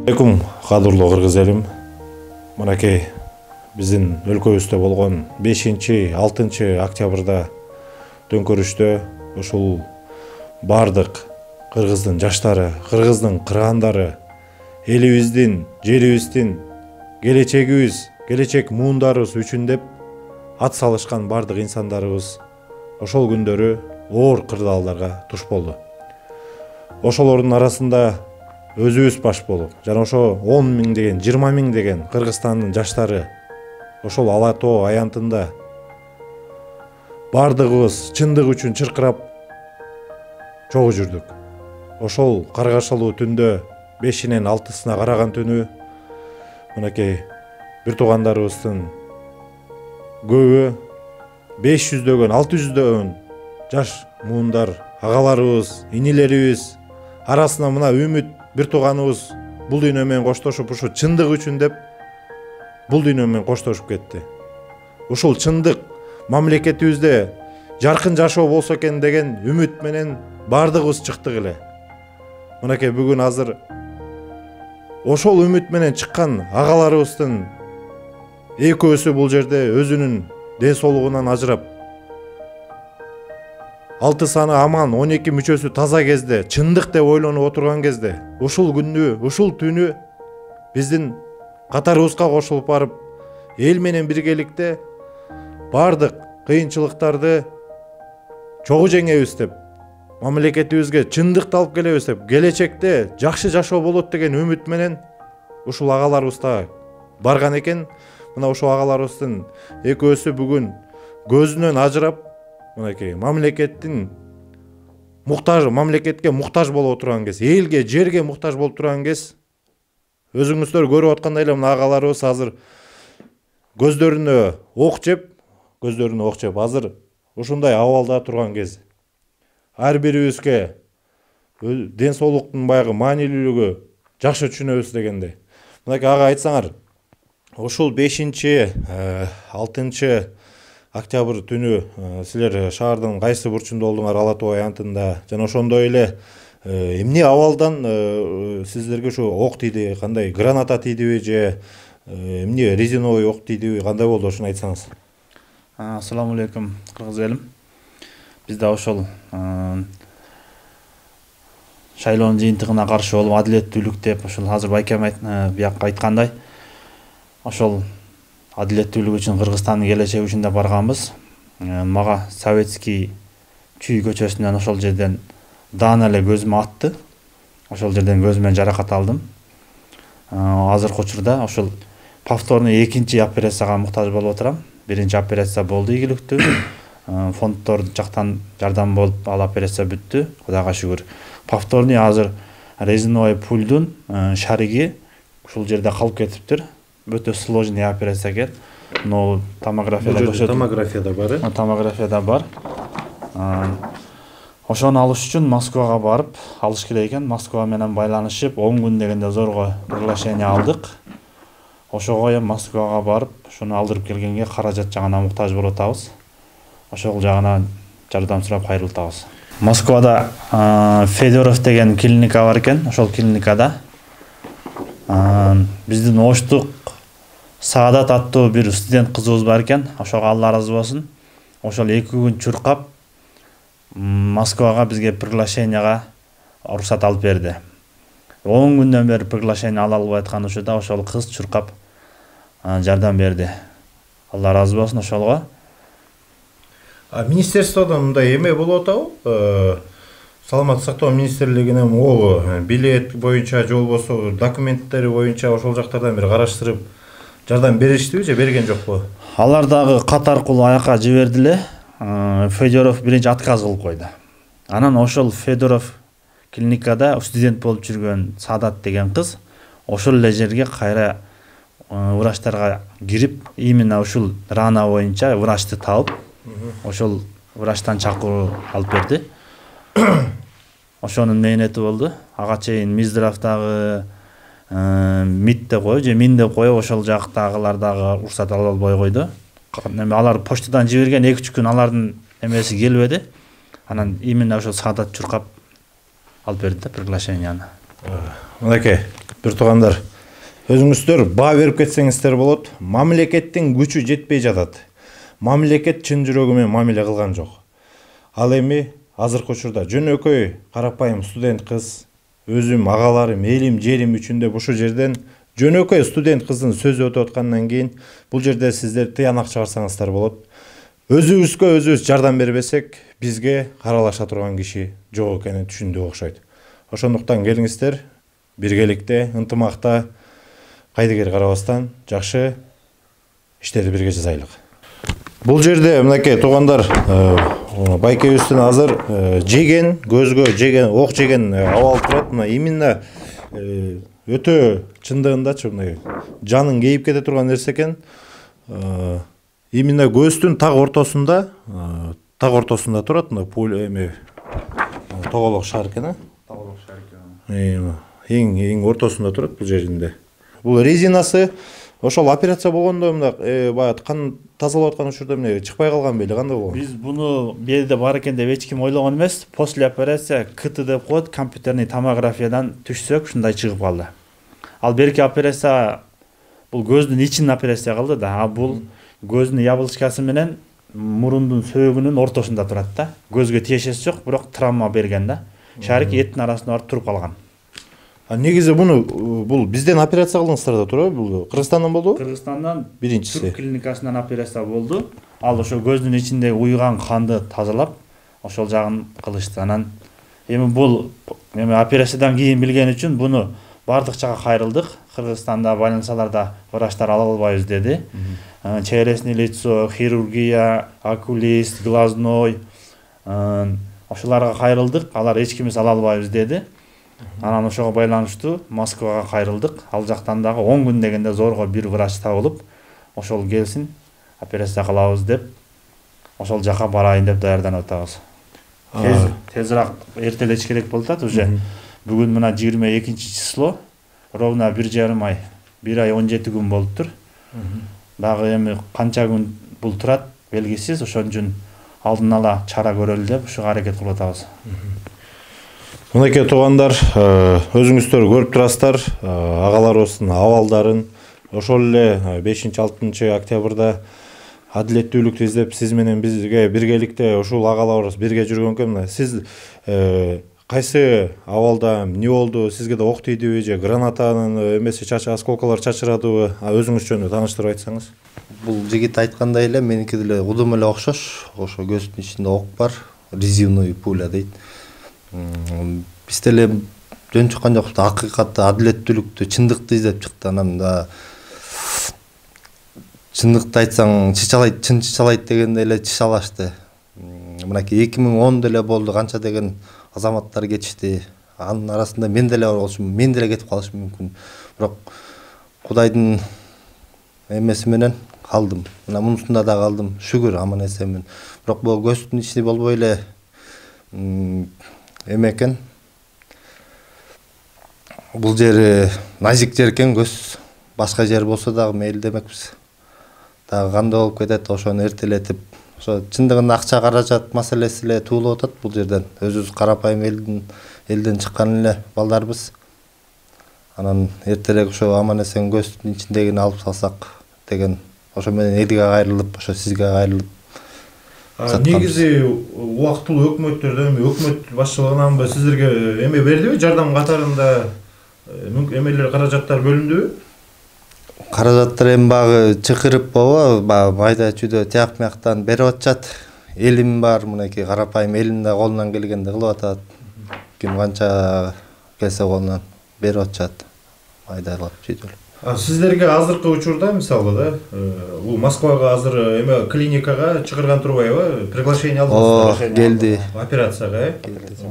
Алейкум, кадырлуу кыргыз элим. Мынакей биздин өлкөбүздө болгон 5-6 октябрда төңкөрүштө ушул бардык кыргыздын жаштары, кыргыздын кыраандары, элибиздин, жерибиздин, келечегибиз, келечек муундарыбыз үчүн деп ат салышкан бардык инсандарыбыз ошол күндөрү оор кырдаалдарга туш болду. Ошолордун арасында өзүбүз баш болуп, жана ошо 10 миң деген, 20 миң деген Кыргызстандын жаштары ошол Ала Тоо аянтында бардыгыбыз чындык үчүн чыркырап чогуу жүрдүк. Ошол каргашалуу түндө 5-нен 6-сына караган түнү мынакей бир туугандарыбыздын көбү 500дөгөн, 600дөгөн жаш муундар, агаларыбыз, инилерибиз арасына мына үмүт бир тууганыбыз бул дүйнө менен коштошуп, ушу чындык үчүн деп бул дүйнө менен коштошуп кетти. Ушул чындык мамлекетибизде жаркын жашоо болсо экен деген үмүт менен бардыгыбыз чыктык эле. Мынакей бүгүн азыр ошол үмүт менен чыккан агаларыбыздын экөөсү бул жерде өзүнүн ден соолугунан ажырап, 6 саны аман, 12 мүчөсү таза кезде, чындык деп ойлонуп отурган кезде, ушул күндү, ушул түнү биздин катарыбызга кошулуп барып, эл менен биргеликте бардык кыйынчылыктарды чогуу жеңебиз деп, мамлекетибизге чындыкты алып келебиз деп, келечекте жакшы жашоо болот деген үмүт менен ушул агаларыбыз да барган экен. Мына ушул агаларыбыздын экөөсү бүгүн көзүнөн ажырап, мынакей мамлекетке муктаж болуп турган кез, элге, жерге муктаж болуп турган кез, өзүңүздөр көрүп аткандай эле мына агаларыбыз азыр көздөрүнө ок жеп, азыр ушундай абалда турган кез. Ар бирибизге ден соолуктун баягы маанилүүлүгү жакшы түшүнөбүз дегенде. Мынакей ага айтсаңар, ушул 5-6 октябрь түнү силер шаардын кайсы бурчунда болдуңар, Ала Тоо аянтында, жана ошондой эле эмне абалдан сиздерге ушу ок тийди, кандай граната тийдиби же эмне резиновый ок тийдиби, кандай болду, ошону айтсаңыз. Ассаламу алейкум, кыргыз элим. Бизде ошол шайлоонун жыйынтыгына каршы болуп, адилеттүүлүк деп, ошол азыр байкем биякка айткандай, ошол адилеттүүлүк үчүн, Кыргызстандын келечеги үчүн да барганбыз. Мага Советский Чүй көчөсүнөн ошол жерден даана эле көзүмө атты. Ошол жерден көзүмөн жаракат алдым. Азыркы учурда ошол повторный экинчи операцияга муктаж болуп отурам. Биринчи операция болду ийгиликтүү. Фонддор жактан жардам болуп, ал операция бүттү, Кудайга шүгүр. Повторный азыр резиновый пульдун шариги ушул жерде калып кетиптир. Өтө сложный операция экен. Но томографияда бар. Ошону алыш үчүн Москвага барып алыш керек экен. Москва менен байланышып 10 күн дегенде зорго приглашение алдык. Ошого эми Москвага барып, ошону алдырып келгенге каражат жагына муктаж болуп атабыз. Ошол жагына жардам сурап кайрылтабыз. Москвада Федоров деген клиника бар экен. Ошол клиникада биздин оштук Саадат аттуу бир студент кызыбыз бар экен. Ошого Алла ыраазы болсун. Ошол 2 күн чуркап Москвага бизге приглашенияга уруксат алып берди. 10 күндөн бери приглашение ала албай аткан учурда ошол кыз чуркап жардам берди. Алла ыраазы болсун ошолго. Министерстводон мындай эме болуп атабы? Саламаттык сактоо министрлигинен могу билет боюнча же болбосо документтери боюнча ошол жактардан бир караштырып жардам бериштиби же берген жокпу? Алар дагы кат аркылуу аяка жиберди эле. Федоров биринчи отказ кылып койду. Анан ошол Федоров клиникада студент болуп жүргөн Саадат деген кыз ошол эле жерге кайра врачтарга кирип, именно ушул рана боюнча врачты таап, ошол врачтан чакыруу алып берди. Ошонун мээнети болду. Ага чейин Минздравдагы МИД деп коюп же МИН деп коюп ошол жактагылар дагы уруксат ала албай койду. Алар почтадан жиберген 2-3 күн алардын эмеси келбеди. Анан именно ошол Саадат чуркап алып берди да приглашенияны. Мынакей бир туугандар, өзүңүздөр баа берип кетсеңиздер болот. Мамлекеттин күчү жетпей жатат. Мамлекет чын жүрөгү менен мамиле кылган жок. Ал эми азыркы учурда жөнөкөй карапайым студент кыз, өзүм, агаларым, элим, жерим үчүн деп ушул жерден жөнөкөй студент кыздын сөзү өтүп аткандан кийин бул жерде сиздер тыянак чыгарсаңыздар болот. Өзүбүзгө өзүбүз жардам бербесек, бизге каралаша турган киши жок экенин түшүндүк окшойт. Ошондуктан келиңиздер, биргеликте, ынтымакта, кайдыгер карабастан жакшы иштерди бирге жасайлык. Бул жерде мынакей туугандар, байкебиздин азыр жеген, көзгө жеген, ок жеген абал турат. Мына именно өтө чындыгындачы мындай жаның кейип кете турган нерсе экен. Именно көздүн так ортосунда турат. Мына пуля эме тоголок шар экен, Тоголок шар экен. Эң ортосунда турат бул жеринде. Бул резинасы ошол операция болгондо мындай баягы кан тазалап аткан учурда эмне чыкпай калган беле, кандай болгон? Биз буну бирде бар экен деп эч ким ойлогон эмес. После операция КТ деп коет, компьютерный томографиядан түшсөк ушундай чыгып калды. Ал берки операция бул көздүн ичин операция кылды да. А бул көздүн яблочкасы менен мурундун сөөгүнүн ортосунда турат да. Көзгө тиешеси жок, бирок травма берген да. Шарик эттин арасында барып туруп калган. Негизи бул бизден операция кылдыңыздар да туурабы? Бул Кыргызстандан болду? Кыргызстандан Биринчиси. Түрк клиникасынан операция болду. Ал ошо көздүн ичинде уйган канды тазалап, ошол жагын кылышты. Анан эми бул операциядан кийин билген үчүн буну бардык жака кайрылдык. Кыргызстанда больницаларда врачтар ала албайбыз деди. Челюстное лицо, хирургия, окулист, глазной, ошолорго кайрылдык. Алар эч кимибиз ала албайбыз деди. Анан ошого байланыштуу Москвага кайрылдык. Ал жактан дагы 10 күн дегенде зорго бир врач табылып, ошол келсин, операция кылабыз деп, ошол жака барайын деп даярданып атабыз. Тезирээк эртелеш керек болуп атат уже. Бүгүн мына 22 число, ровно 1,5 ай, 1 ай 17 күн болуптур. Дагы эми канча күн бул турат белгисиз, ошон үчүн алдын ала чара көрөлү деп ушуга аракет кылып атабыз. Мынакей туугандар, өзүңүздөр көрүп турасыздар, агаларыбыздын абалдарын. Ошол эле 5-6 октябрда адилеттүүлүктү издеп, сиз менен бизге биргеликте ушул агаларыбыз бирге жүргөн экен. Сиз кайсы абалда эмне болду? Сизге да ок тийдиби же гранатанын эмеси осколкалар чачырадыбы? Өзүңүз жөнүндө тааныштырып айтсаңыз. Бул жигит айткандай эле, меники деле удум эле окшош. Ошо көздүн ичинде ок бар, резиновый пуля дейт. Биз деле жөн чыккан жокпуз. Акыйкатты, адилеттүүлүктү, чындыкты издеп чыкты. Анан да чындыкты айтсаң, чын чычалайт дегенде эле чычалашты. Мынакей 2010 деле болду, канча деген азаматтар кетишти. Анын арасында мен деле болчумун, мен деле кетип калышым мүмкүн. Бирок Кудайдын эмеси менен калдым. Мына мунусунда да калдым. Шүгүр аман эсенмин. Бирок бул көздүн ичи болбой эле эме экен. Бул жери назик жер экен, көз башка жер болсо дагы мейли демекпиз. Дагы кандай болуп кетет, ошону эртелетип, ошо чындыгында акча каражат маселеси эле туулуп атат бул жерден. Өзүбүз карапайым элден чыккан эле балдарбыз. Анан эртерээк ошо аман эсен көздүн ичиндегини алып салсак деген, ошо менен элге кайрылып, ошо сизге кайрылып. Негизи убактылуу өкмөттөрдөн, өкмөт башчылыгынан сиздерге эме бердиби? Жардам катарында эмелер, каражаттар бөлүндүбү? Каражаттар эми багы чакырып майда чүйдө тияк мияктан берип атышат. Элим бар, мынакей карапайым элим да колунан келгенде кылып атат. Ким канча келсе колунан берип атышат. Майдалап чүйдө. Сиздерге азыркы учурда мисалы да, бул Москвага азыр эме клиникага чыгарган турбайбы? Приглашение алдыңыздар? Келди. Операцияга,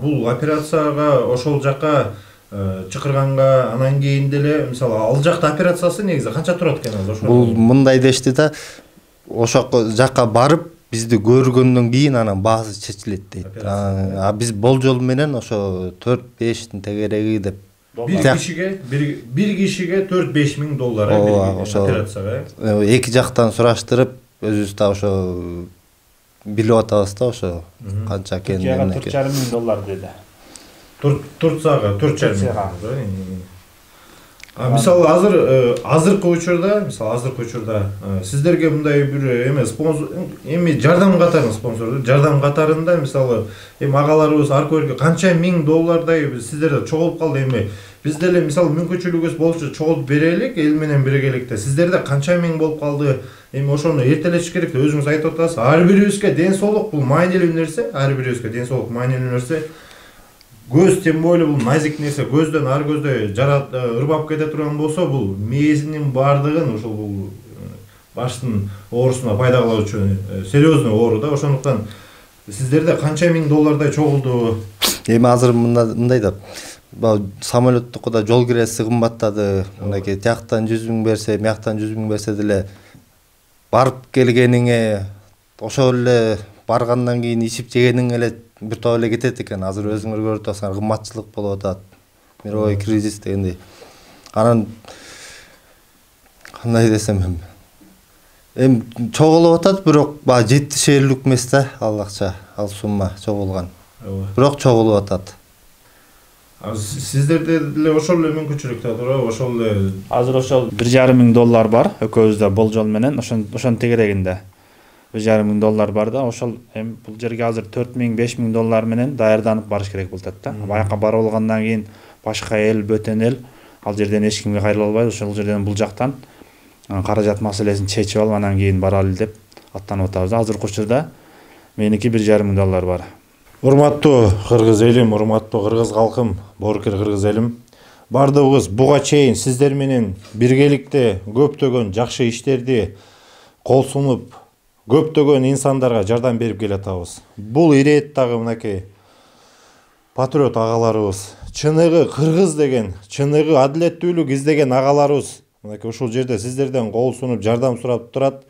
бул операцияга ошол жака чакырганга анан кийин деле мисалы ал жакта операциясы негизи канча турат экен ал? Бул мындай дешти да, ошол жака барып бизди көргөндөн кийин анан баасы чечилет дейт. Биз болжол менен ошо 4-5 тегереги деп. Bir kişiге 4-5 миң доллар операцияга. Эки жактан сураштырып, өзүбүз да ошо билип атабыз да, ошо канча экенин. 4,5 миң доллар деди. Турцияга 4,5 миң. Мисалы азыркы учурда сиздерге мындай бир эми жардам катары спонсор, жардам катарында мисалы эми агаларыбыз аркы канча миң доллардай сиздерде чогулуп калды. Эми биз деле мисалы мүмкүнчүлүгүбүз болчу чогулуп берелик эл менен биргеликте. Сиздерде канча миң болуп калды? Эми ошону эртелешиш керек деп өзүңүз айтып атасыз. Ар бирибизге ден соолук бул маанилүү нерсе, Көз тем более бул назик нерсе, көздөн ар көздө ырбап кете турган болсо, бул мээсинин бардыгын ошол бул баштын оорусуна пайда кылуучу серьезный оору да. Ошондуктан сиздерде канча миң доллардай чогулду? Эми азыр мындай да. Самолеттукуда жол киреси кымбаттады. Мынакей тияктан 100 миң берсе, мияктан 100 миң берсе деле барып келгениңе ошол эле баргандан кийин ичип жегениң эле бир топ эле кетет экен. Азыр өзүңөр көрүп атасыңар, кымбатчылык болуп атат. Мировой кризис дегендей. Анан кандай десем эми чогулуп атат, бирок баягы жетишерлик эмес да ал акча, ал сумма чогулган. Бирок чогулуп атат. Сиздерде деле ошол эле мүмкүнчүлүктөр туурабы? Ошол эле азыр ошол 1,5 миң доллар бар экөөбүздө болжол менен, ошонун тегерегинде 1,5 миң доллар бар да. Ошол эми бул жерге азыр 4 миң 5 миң доллар менен даярданып барыш керек болуп атат да. Баяка барып алгандан кийин башка эл, бөтөн эл ал жерден эч кимге кайрыла албайбы. Ошол жерден бул жактан каражат маселесин чечип алып анан кийин баралы деп аттанып атабыз. Азыркы учурда меники 1,5 миң доллар бар. Урматтуу кыргыз элим, урматтуу кыргыз калкым, боорукер кыргыз элим, бардыгыбыз буга чейин сиздер менен биргеликте көптөгөн жакшы иштерди кол сунуп, көптөгөн инсандарга жардам берип келатабыз. Бул ирээттагы мынакей патриот агаларыбыз, чыныгы кыргыз деген, чыныгы адилеттүүлүк издеген агаларыбыз мынакей ушул жерде сиздерден кол сунуп жардам сурап турат.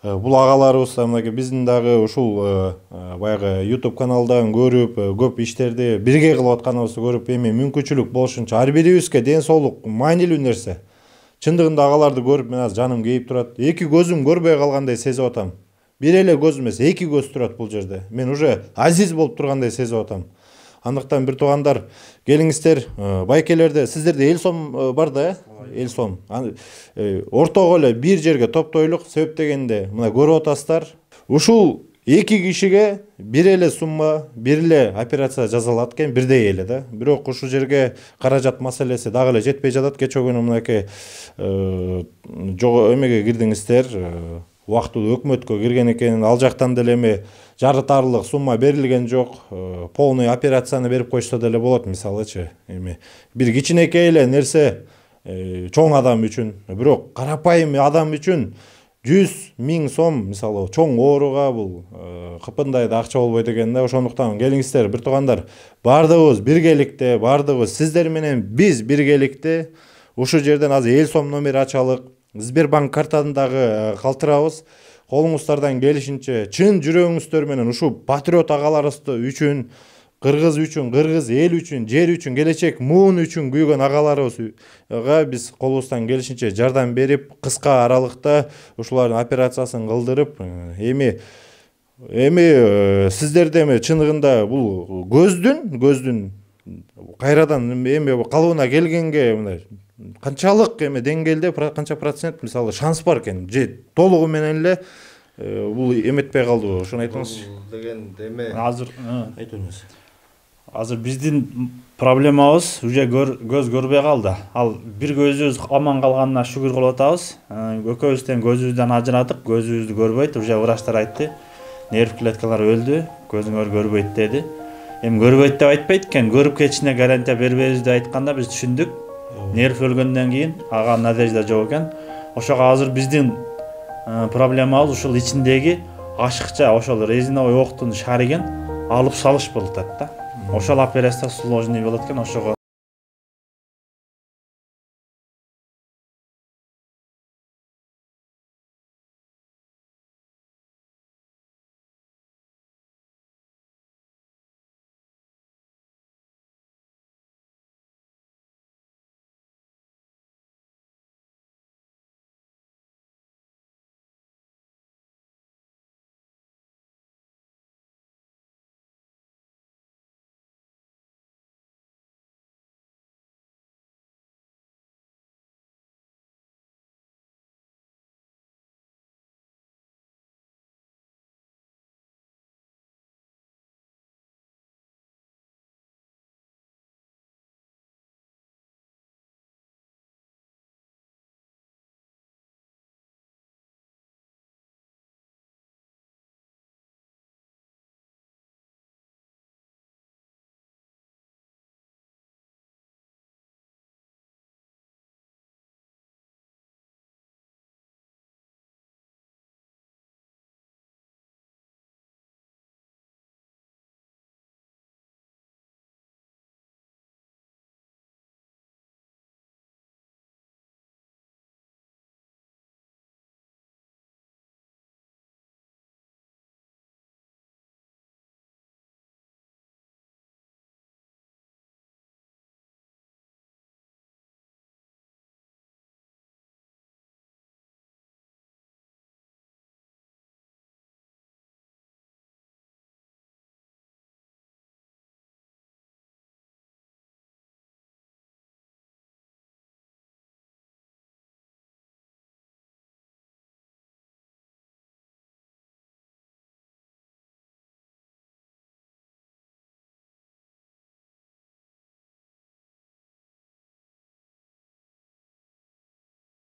Бул агаларыбыз мынакей биздин дагы ушул баягы YouTube каналдан көрүп, көп иштерди бирге кылып атканыбызды көрүп, эми мүмкүнчүлүк болушунча ар бирибизге ден соолук маанилүү нерсе. Чындыгында агаларды көрүп мен азыр жаным кейип турат. Эки көзүм көрбөй калгандай сезип атам. Бир эле көз эмес, эки көз турат бул жерде. Мен уже азиз болуп тургандай сезип атам. Андыктан бир туугандар, келиңиздер, байкелерде сиздерде эл сом бар да, эл сом. Ортого эле бир жерге топтойлук, себеп дегенде мына көрүп атасыздар. Ушул эки кишиге бир эле сумма, бир эле операция жасалат экен, бирдей эле да. Бирок ушул жерге каражат маселеси дагы эле жетпей жатат. Кече күнү мынакей эмеге кирдиңиздер, убактылуу өкмөткө кирген экен, ал жактан деле эми жарытарлык сумма берилген жок. Полный операцияны берип койсо деле болот, мисалычы. Эми бир кичинекей эле нерсе чоң адам үчүн, бирок карапайым адам үчүн 100 миң сом мисалы чоң ооруга бул кыпындай да акча болбойт экен да. Ошондуктан келиңиздер, бир туугандар, бардыгыбыз биргеликте, бардыгыбыз сиздер менен биз биргеликте ушул жерден азыр эл сом номер ачалык. Сбербанк картаны дагы калтырабыз. Колуңуздардан келишинче чын жүрөгүңүздөр менен ушул патриот агаларыбыз үчүн, кыргыз үчүн, кыргыз эл үчүн, жер үчүн, келечек муун үчүн күйгөн агаларыбызга биз колубуздан келишинче жардам берип, кыска аралыкта ушулардын операциясын кылдырып, эми сиздерде эми чыныгында бул көздүн кайрадан эми калыбына келгенге мындай канчалык эми деңгээлде канча процент мисалы шанс бар экен, же толугу менен эле бул эметпей калдыбы? Ошону айтыңыз. Деген деме Азыр Айтыңыз. азыр биздин проблемабыз уже көз көрбөй калды. Ал бир көзүбүз аман калганына шүгүр кылып атабыз. Экөөбүздөн көзүбүздөн ажыратып, көзүбүздү көрбөйт. Уже врачтар айтты. Нерв клеткалары өлдү, көзүңөр көрбөйт деди. Эми көрбөйт деп айтпайт экен, көрүп кетишине гарантия бербейбиз деп айтканда биз түшүндүк. Нерв өлгөндөн кийин ага надежда жок экен. Ошого азыр биздин проблемабыз ушул ичиндеги ашыкча ошол резиновый октун шаригин алып салыш болуп атат да. Ошол операция сложный болот экен, ошого